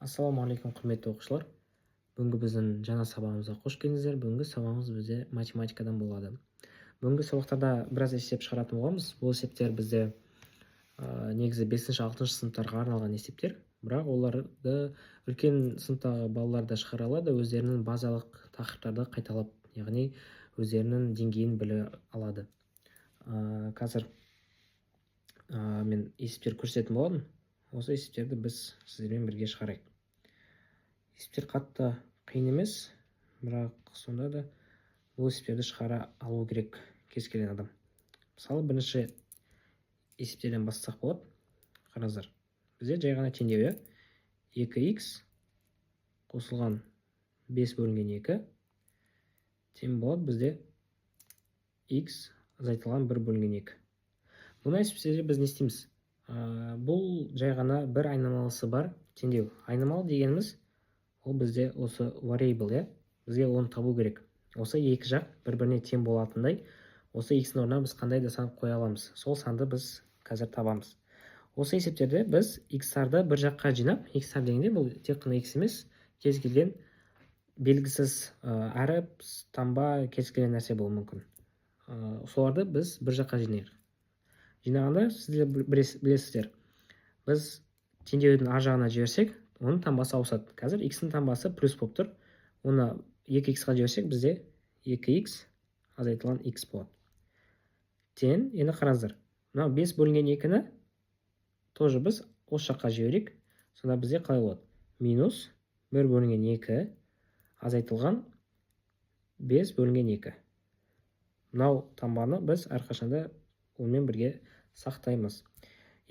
Ассалаумағалейкум құрметті оқушылар. Бүгінгі біздің жаңа сабағымызға қош келдіңіздер. Бүгінгі сабағымыз бізде математикадан болады. Бүгінгі сабақтарда біраз есеп шығаратын боламыз. Бұл есептер бізде негізі 5-6 сыныптарға арналған есептер, бірақ оларды үлкен сыныптағы балалар да шығара алады, өздерінің базалық тақырыптарды қайталап, яғни өздерінің деңгейін біле алады. Қазір мен есептер көрсететін боламын. Осы есептерді біз сіздермен бірге шығарайық. Есептер қатты қиын емес, бірақ сонда да бұл есептерді шығара алу керек кез келген адам. Мысалы, бірінші есептерден бастасақ болады. Қараңыздар. Бізде жай ғана теңдеу, 2х қосылған 5 бөлінген 2 тең болады бізде x азайтылған 1 бөлінген 2. Бұны есептерде біз не істейміз? Бұл жай ғана бір айнымалысы бар теңдеу. Айнымалы дегеніміз ол бізде осы variable, бізге оны табу керек. Осы екі жақ бір-біріне тең болатындай, осы x-ның орнына біз қандай да сан қоя аламыз. Сол санды біз қазір табамыз. Осы есептерде біз x-тарды бір жаққа жинап, x-тар дегенде бұл тек қана x емес, кез келген белгісіз әріп, таңба, кез келген нәрсе болуы мүмкін. Соларды біз бір жаққа жинайық. Жинағанда сіздер білесіздер, біз теңдеудің ар жағына жіберсек, оның таңбасы ауысады. Қазір x-ның таңбасы плюс болып тұр. Оны 2x-ға жіберсек, бізде 2x азайтылған x болады. Тең, енді қараңыздар. Мынау 5 бөлінген 2-ні тоже біз осы жаққа жіберейік. Сонда бізде қалай болады? Минус 1 бөлінген 2 азайтылған 5 бөлінген 2. Мынау таңбаны біз әрқашанда онымен бірге сақтаймыз.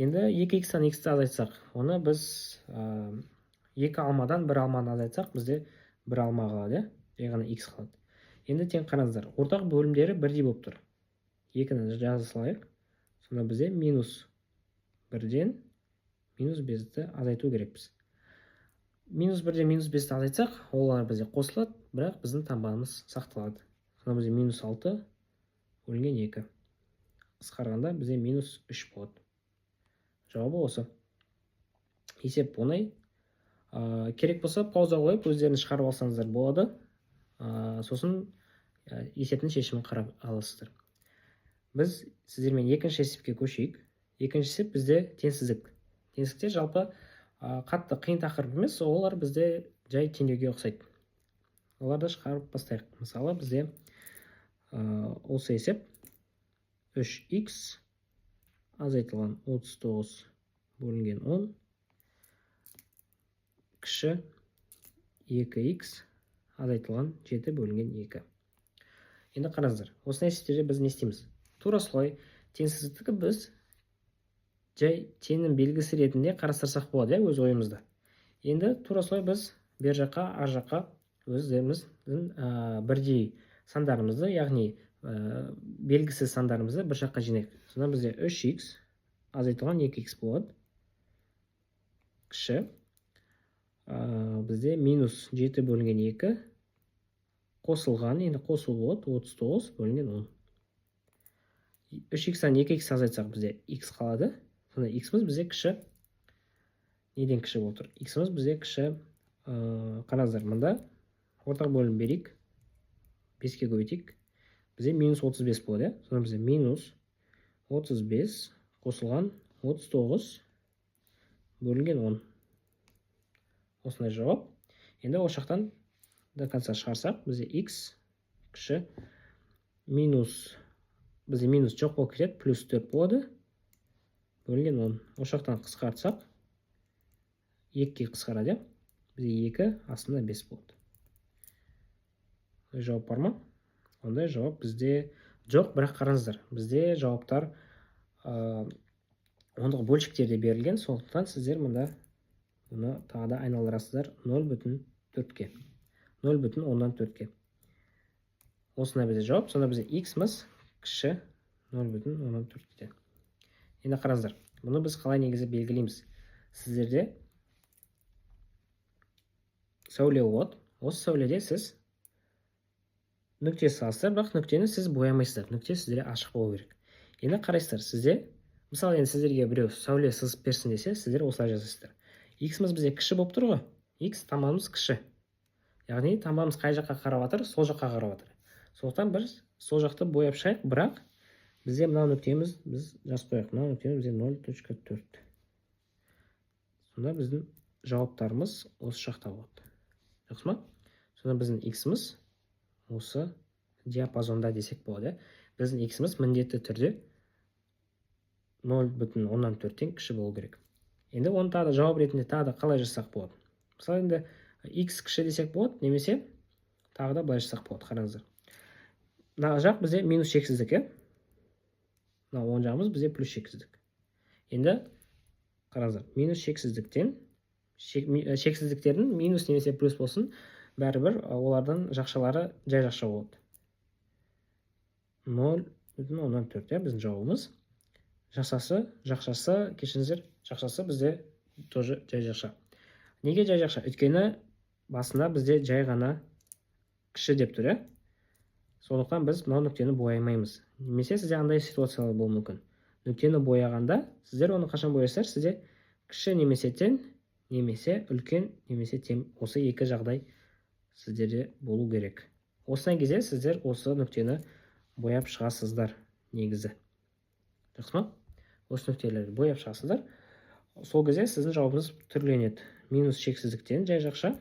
Енді 2x-тан x-ті азайтсақ, оны біз 2 алмадан 1 алманы азайтсақ, бізде 1 алма қалады, яғни x қалады. Енді тең қараңыздар, ортақ бөлімдері бірдей болып тұр. 2-ні жаза салайық. Сонда бізде минус 1-ден минус 5-ті азайту керекпіз. Минус 1-ден минус 5-ті азайтсақ, олар бізде қосылады, бірақ біздің таңбамыз сақталады. Сонда бізде минус 6 бөлінген 2. Қысқарғанда бізде минус 3 болады. Жауабы осы. Есеп оңай. Керек болса пауза қойып өздерін шығарып алсаңыздар болады. Сосын есептің шешімін қарап аласыздар. Біз сіздермен екінші есепке көшейік. Екінші есеп бізде теңсіздік. Теңсіздіктер жалпы қатты қиын тақырып емес, олар бізде жай теңдеуге ұқсайды. Оларды шығарып бастайық. Мысалы, бізде осы есеп 3x азайтылған 39 бөлінген 10 кіші 2x азайтылған 7 бөлінген 2. Енді қараңыздар, осы есептерде біз не істейміз? Тура солай теңсіздікті біз жай теңнің белгісі ретінде қарастырсақ болады, өз ойымызда. Енді тура солай біз бер жаққа, ар жаққа өздеріміздің бірдей сандарымызды, яғни белгісіз сандарымызды бір жаққа жинайық. Сонда бізде 3x азайтылған 2x болады. Кіші бізде минус 7 бөлінген 2 қосылған, енді қосылу болады 39 бөлінген 10. 3x-тан 2x азайтсақ бізде x қалады. Сонда x-міз бізде кіші, неден кіші болып тұр? X-міз бізде кіші, қараңыздар, мұнда ортақ бөлім берейік, 5-ке көбейтейік. Бізде минус 35 болады. Сонда бізде минус 35 қосылған 39 бөлінген 10. Осындай жауап. Енді осы жақтан до конца шығарсақ, бізде x кіші минус, бізде минус жоқ болып кетеді, плюс 4 болады, бөлінген 10. Осы жақтан қысқартсақ, 2-ке қысқарады, бізде 2 астында 5 болады. Жауап бар ма? Ондай жауап бізде жоқ, бірақ қараңыздар, бізде жауаптар ондық бөлшектерде берілген, сондықтан сіздер мұнда бұны тағы да айналдырасыздар 0,4-ке. 0,4-ке. Осындай бізде жауап. Сонда бізде x-міз кіші 0,4-ке. Енді қараңыздар, бұны біз қалай негізі белгілейміз? Сіздерде сәуле болады. Осы сәуледе сіз нүкте саласыздар, бірақ нүктені сіз боямайсыздар. Нүкте сіздерге ашық болу керек. Енді қарайсыздар, сізде, мысалы, енді сіздерге біреу сәуле сызып берсін десе, сіздер осылай жазасыздар. X-міз бізде кіші болып тұр ғой. x таңбамыз кіші. Яғни таңбамыз қай жаққа қарап жатыр? Сол жаққа қарап жатыр. Сондықтан біз сол жақты бояп шығайық, бірақ бізде мынау нүктеміз біз жазып қояйық. Мынау нүктеміз бізде 0.4. Сонда біздің жауаптарымыз осы жақта болады. Жақсы ма? Сонда біздің x-іміз осы диапазонда десек болады. Біздің x-іміз міндетті түрде 0.4-тен кіші болу керек. Енді оны тағы да жауап ретінде тағы да қалай жасақ болады? Мысалы енді x кіші десек болады, немесе тағы да былай жасақ болады. Қараңыздар. Мына жақ бізде минус шексіздік, мына оң жағымыз бізде плюс шексіздік. Енді қараңыздар, минус шексіздіктен шексіздіктердің минус немесе плюс болсын, бәрібір олардың жақшалары жай жақша болады. 0.4, біздің жауабымыз. Жақшасы, кешіріңіздер, жақшасы бізде тоже жай жақша. Неге жай жақша? Өйткені басында бізде жай ғана кіші деп тұр, Сондықтан біз мынау нүктені боямаймыз. Немесе сізде андай ситуациялар болуы мүмкін. Нүктені бояғанда, сіздер оны қашан боясыздар? Сізде кіші немесе тең, немесе үлкен, немесе тең. Осы екі жағдай сіздерде болу керек. Осыдан кезде сіздер осы нүктені бояп шығасыздар негізі. Жақсы ма? Осы нүктелерді бояп шығасыздар. Сол кезде сіздің жауабыңыз түрленеді. Минус шексіздіктен жай жақша.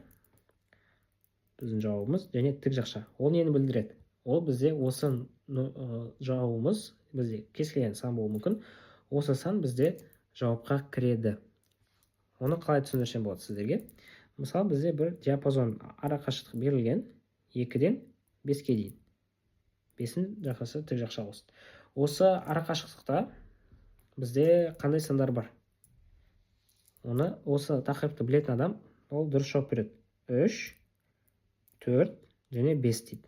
Біздің жауабымыз және тік жақша. Ол нені білдіреді? Ол бізде осы жауабымыз бізде кез келген сан болуы мүмкін. Осы сан бізде жауапқа кіреді. Оны қалай түсіндірсем болады сіздерге? Мысалы, бізде бір диапазон арақашықтық берілген 2-ден 5-ке дейін. 5-ің жақшасы тік жақша болсын. Осы арақашықтықта бізде қандай сандар бар? Оны осы тақырыпты білетін адам ол дұрыс жауап береді. 3, 4 және 5 дейді.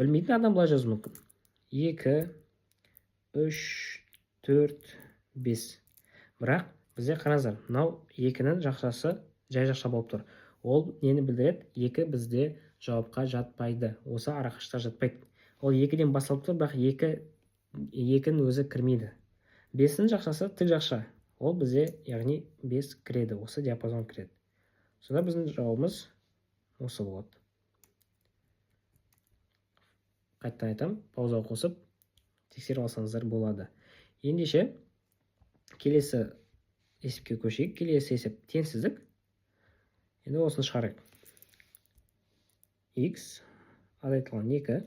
Білмейтін адам былай жазуы мүмкін. 2, 3, 4, 5. Бірақ бізде қараңыздар, мынау 2-нің жақшасы жай жақша болып тұр. Ол нені білдіреді? 2 бізде жауапқа жатпайды. Осы арақашықтықта жатпайды. Ол 2-ден басталып тұр, бірақ 2-нің өзі кірмейді. 5-нің жақшасы тік жақша. Ол бізде, яғни 5 кіреді, осы диапазон кіреді. Сонда біздің жауабымыз осы болады. Қайттан айтам, паузаға қосып тексеріп алсаңыздар болады. Ендеше келесі есепке көшейік. Келесі есеп теңсіздік. Енді осыны шығарайық. X азайтылған 2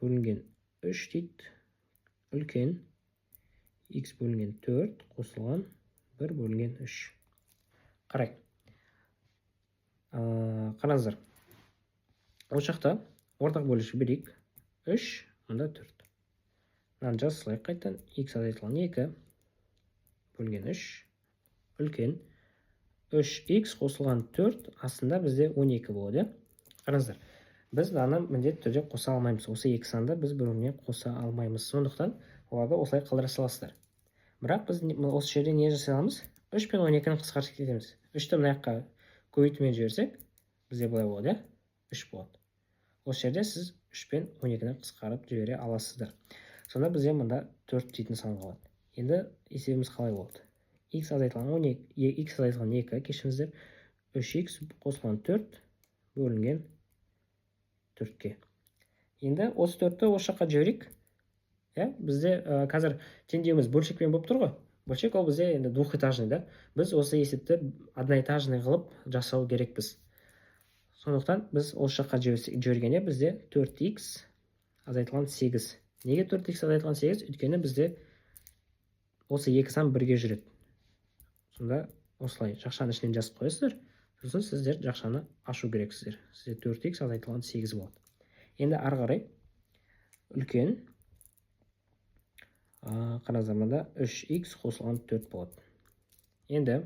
бөлінген 3 дейді. Үлкен x бөлінген 4 қосылған 1 бөлінген 3. Қарайық. Қараңыздар. Ол жақта ортақ бөлуші 1 3, мұнда 4. Мынаны жазсылайық қайттан. X азайтылған 2 бөлінген 3 үлкен 3x қосылған 4 астында бізде 12 болады. Қараңыздар. Біз мынаны міндетті түрде қоса алмаймыз. Осы екі санды біз бір-біріне қоса алмаймыз. Сондықтан оларды осылай қалдыра саласыздар. Бірақ біз осы жерде не жасай аламыз? 3 пен 12-ні қысқартып кетеміз. 3-ті мына жаққа көбейтумен жіберсек, бізде былай болады, 3 болады. Осы жерде сіз 3 пен 12-ні қысқарып жібере аласыздар. Сонда бізде мұнда 4 дейтін сан қалады. Енді есебіміз қалай болды? X азайтылған 2, кешіріңіздер, 3x қосылған 4 бөлінген 4-ке. Енді осы 4-ті осы жаққа жіберейік. Бізде қазір теңдеуіміз бөлшекпен болып тұр ғой. Бөлшек ол бізде енді двухэтажный, да? Біз осы есепті одноэтажный қылып жасау керекпіз. Сондықтан біз осы жаққа жібергенде бізде 4x азайтылған 8. Неге 4x азайтылған 8? Өйткені бізде осы екі сан бірге жүреді. Сонда осылай жақшаны ішінен жазып қойасыздар. Сосын сіздер жақшаны ашу керексіздер. Сізде 4x азайтылған 8 болады. Енді ары қарай үлкен қараңыздар, мұнда 3x қосылған 4 болады. Енді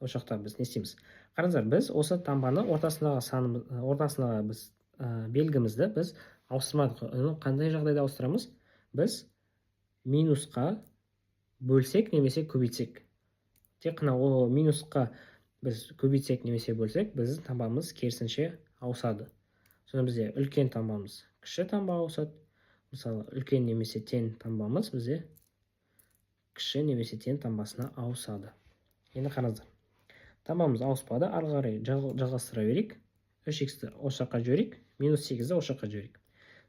осы жақта біз не істейміз? Қараңыздар, біз осы таңбаны ортасындағы біз белгімізді біз ауыстырмадық. Оны қандай жағдайда ауыстырамыз? Біз минусқа бөлсек немесе көбейтсек. Тек қана о минусқа біз көбейтсек немесе бөлсек, біздің таңбамыз керісінше ауысады. Сонда бізде үлкен таңбамыз кіші таңбаға ауысады. Мысалы, үлкен немесе тең таңбамыз бізде кіші немесе тең таңбасына ауысады. Енді қараңыздар. Тамамыз ауыспады. Ары қарай жалғастыра берейік. 3х-ті осы жаққа жіберейік. -8-ді осы жаққа жіберейік.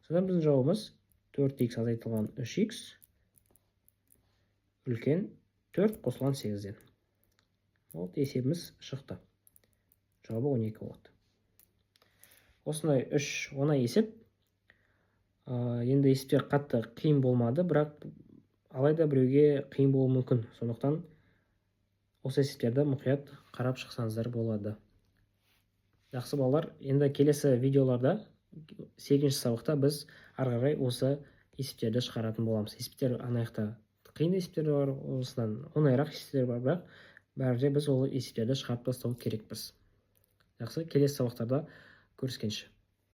Содан біздің жауабымыз 4х азайтылған 3х үлкен 4 қосылған 8-ден. Вот есебіміз шықты. Жауабы 12 болады. Осындай 3 оңай есеп. Енді есептер қатты қиын болмады, бірақ алайда біреуге қиын болуы мүмкін. Сондықтан осы есептерді мұқият қарап шықсаңыздар болады. Жақсы балалар, енді келесі видеоларда 8-ші сабақта біз ары қарай осы есептерді шығаратын боламыз. Есептер анаяқта қиын есептер бар, осыдан оңайырақ есептер бар, бірақ бәрінде біз ол есептерді шығарып тастау керекпіз. Жақсы, келесі сабақтарда көріскенше.